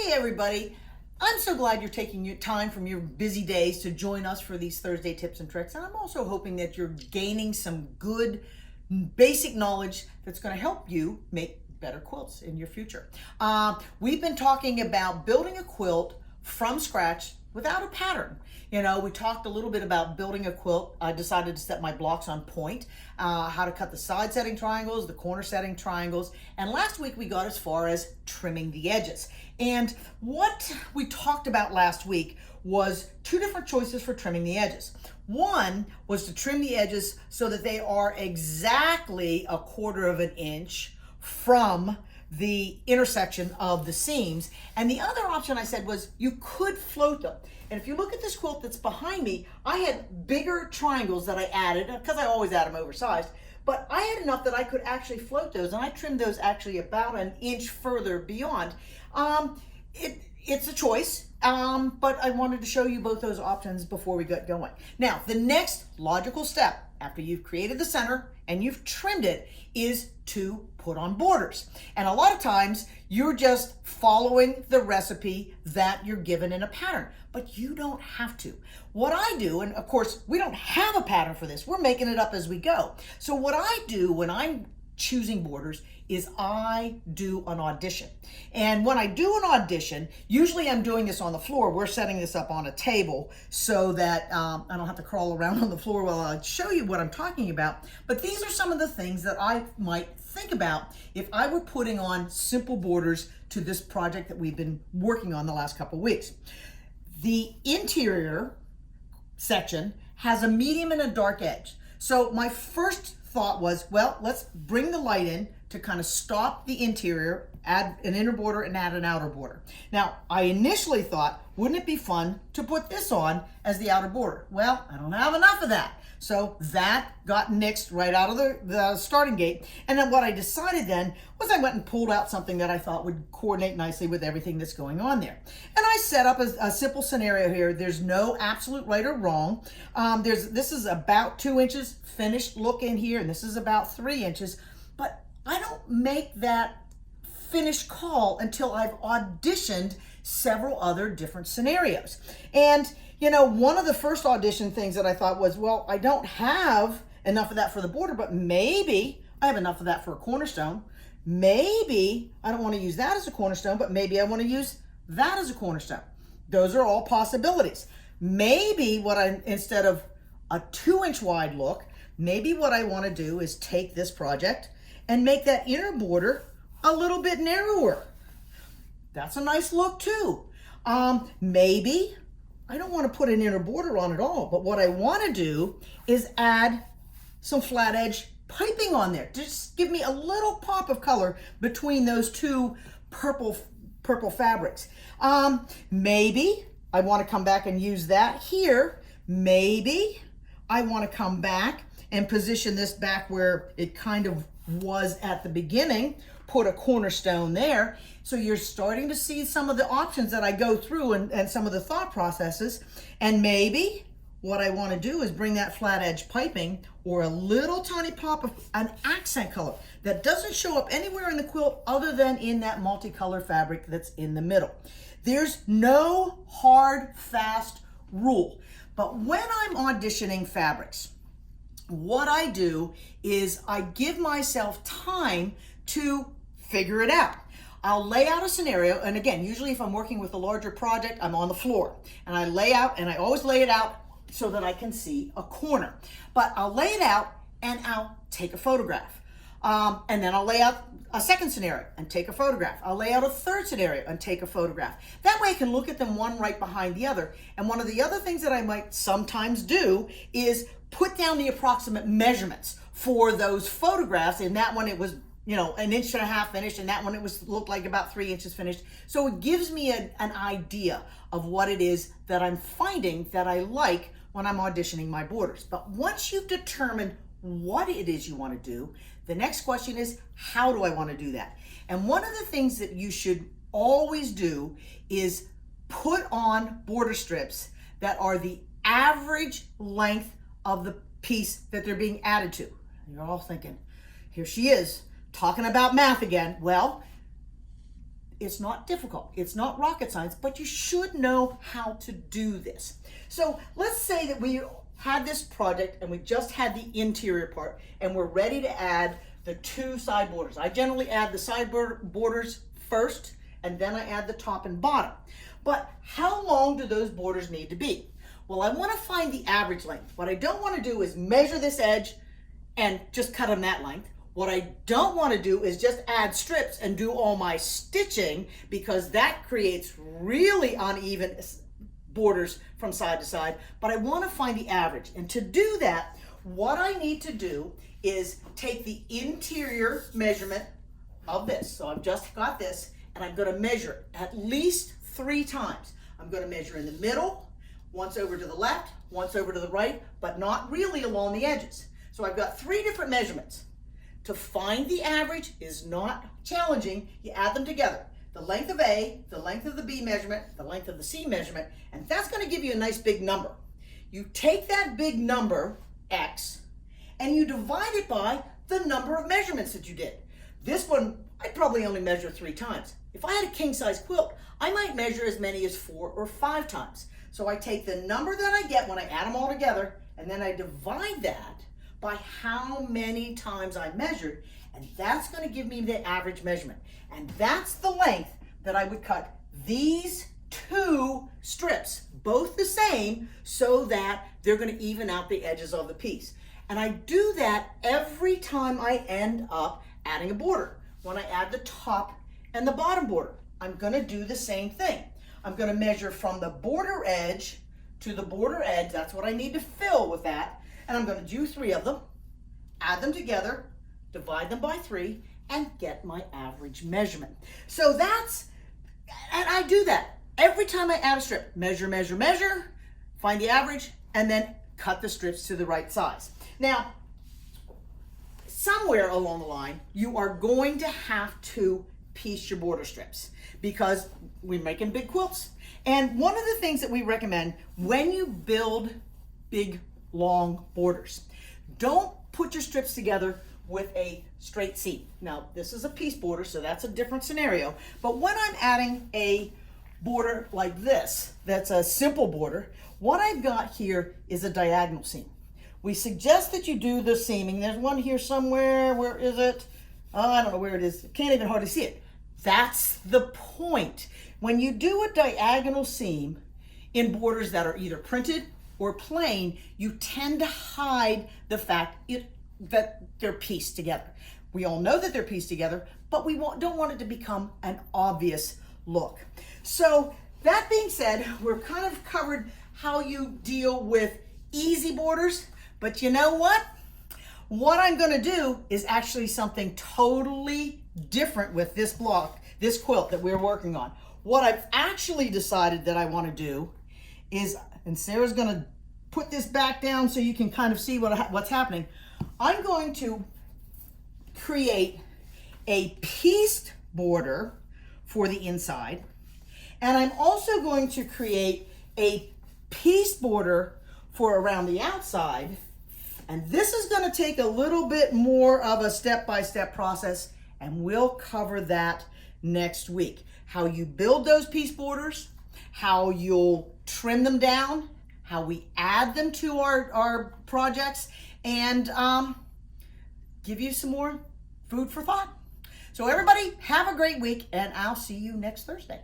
Hey everybody, I'm so glad you're taking your time from your busy days to join us for these Thursday tips and tricks. And I'm also hoping that you're gaining some good basic knowledge that's going to help you make better quilts in your future. We've been talking about building a quilt from scratch without a pattern. You know, we talked a little bit about building a quilt. I decided to set my blocks on point, how to cut the side setting triangles, the corner setting triangles, and last week we got as far as trimming the edges. And what we talked about last week was two different choices for trimming the edges. One was to trim the edges so that they are exactly 1/4 of an inch from the intersection of the seams. And the other option I said was you could float them. And if you look at this quilt that's behind me, I had bigger triangles that I added, because I always add them oversized, but I had enough that I could actually float those, and I trimmed those actually about an inch further beyond. It's a choice, but I wanted to show you both those options before we got going. Now, the next logical step after you've created the center and you've trimmed it is to put on borders. And a lot of times you're just following the recipe that you're given in a pattern, but you don't have to. What I do, and of course we don't have a pattern for this, we're making it up as we go. So what I do when I'm choosing borders is I do an audition. And when I do an audition, usually I'm doing this on the floor. We're setting this up on a table so that I don't have to crawl around on the floor while I show you what I'm talking about. But these are some of the things that I might think about if I were putting on simple borders to this project that we've been working on the last couple weeks. The interior section has a medium and a dark edge. So my first thought was, well, let's bring the light in to kind of stop the interior, add an inner border and add an outer border. Now, I initially thought, wouldn't it be fun to put this on as the outer border? Well, I don't have enough of that. So that got nixed right out of the starting gate. And then what I decided then was I went and pulled out something that I thought would coordinate nicely with everything that's going on there. And I set up a simple scenario here. There's no absolute right or wrong. This is about 2 inches finished look in here, and this is about 3 inches. But I don't make that finished call until I've auditioned several other different scenarios. And you know, one of the first audition things that I thought was, well, I don't have enough of that for the border, but maybe I have enough of that for a cornerstone. Maybe I don't want to use that as a cornerstone, but maybe I want to use that as a cornerstone. Those are all possibilities. Maybe instead of a 2-inch wide look, maybe what I want to do is take this project and make that inner border a little bit narrower. That's a nice look too. Maybe I don't want to put an inner border on at all, but what I want to do is add some flat edge piping on there. Just give me a little pop of color between those two purple fabrics. Maybe I want to come back and use that here. Maybe I want to come back and position this back where it kind of was at the beginning, put a cornerstone there. So you're starting to see some of the options that I go through and some of the thought processes. And maybe what I want to do is bring that flat edge piping or a little tiny pop of an accent color that doesn't show up anywhere in the quilt other than in that multicolor fabric that's in the middle. There's no hard, fast rule. But when I'm auditioning fabrics, what I do is I give myself time to figure it out. I'll lay out a scenario, and again, usually if I'm working with a larger project, I'm on the floor, and I lay out, and I always lay it out so that I can see a corner. But I'll lay it out, and I'll take a photograph. And then I'll lay out a second scenario and take a photograph. I'll lay out a third scenario and take a photograph. That way I can look at them one right behind the other. And one of the other things that I might sometimes do is put down the approximate measurements for those photographs. In that one, it was, you know, 1.5 inches finished, and that one looked like about 3 inches finished. So it gives me an idea of what it is that I'm finding that I like when I'm auditioning my borders. But once you've determined what it is you want to do, the next question is, how do I want to do that? And one of the things that you should always do is put on border strips that are the average length of the piece that they're being added to. You're all thinking, here she is talking about math again. Well, It's not difficult. It's not rocket science, but you should know how to do this. So let's say that we had this project and we just had the interior part and we're ready to add the 2 side borders. I generally add the side borders first and then I add the top and bottom. But how long do those borders need to be? Well, I want to find the average length. What I don't want to do is measure this edge and just cut them that length. What I don't want to do is just add strips and do all my stitching, because that creates really uneven borders from side to side. But I want to find the average. And to do that, what I need to do is take the interior measurement of this. So I've just got this, and I'm going to measure it at least 3 times. I'm going to measure in the middle, once over to the left, once over to the right, but not really along the edges. So I've got 3 different measurements. To find the average is not challenging. You add them together. The length of A, the length of the B measurement, the length of the C measurement, and that's going to give you a nice big number. You take that big number, X, and you divide it by the number of measurements that you did. This one, I'd probably only measure 3 times. If I had a king size quilt, I might measure as many as 4 or 5 times. So I take the number that I get when I add them all together, and then I divide that by how many times I measured, and that's going to give me the average measurement. And that's the length that I would cut these 2 strips, both the same, so that they're going to even out the edges of the piece. And I do that every time I end up adding a border. When I add the top and the bottom border, I'm going to do the same thing. I'm going to measure from the border edge to the border edge. That's what I need to fill with that. And I'm going to do 3 of them, add them together, divide them by 3, and get my average measurement. So that's, and I do that every time I add a strip. Measure, measure, measure, find the average, and then cut the strips to the right size. Now, somewhere along the line, you are going to have to piece your border strips, because we're making big quilts. And one of the things that we recommend when you build big long borders, don't put your strips together with a straight seam. Now, this is a piece border, so that's a different scenario. But when I'm adding a border like this, that's a simple border, what I've got here is a diagonal seam. We suggest that you do the seaming. There's one here somewhere. Where is it? Oh, I don't know where it is. Can't even hardly see it. That's the point. When you do a diagonal seam in borders that are either printed or plain, you tend to hide the fact that they're pieced together. We all know that they're pieced together, but we don't want it to become an obvious look. So that being said, we're kind of covered how you deal with easy borders, but you know what? What I'm going to do is actually something totally different with this block, this quilt that we're working on. What I've actually decided that I want to do is, and Sarah's going to put this back down so you can kind of see what's happening. I'm going to create a pieced border for the inside, and I'm also going to create a pieced border for around the outside. And this is going to take a little bit more of a step-by-step process, and we'll cover that next week. How you build those piece borders, how you'll trim them down, how we add them to our projects, and give you some more food for thought. So everybody, have a great week, and I'll see you next Thursday.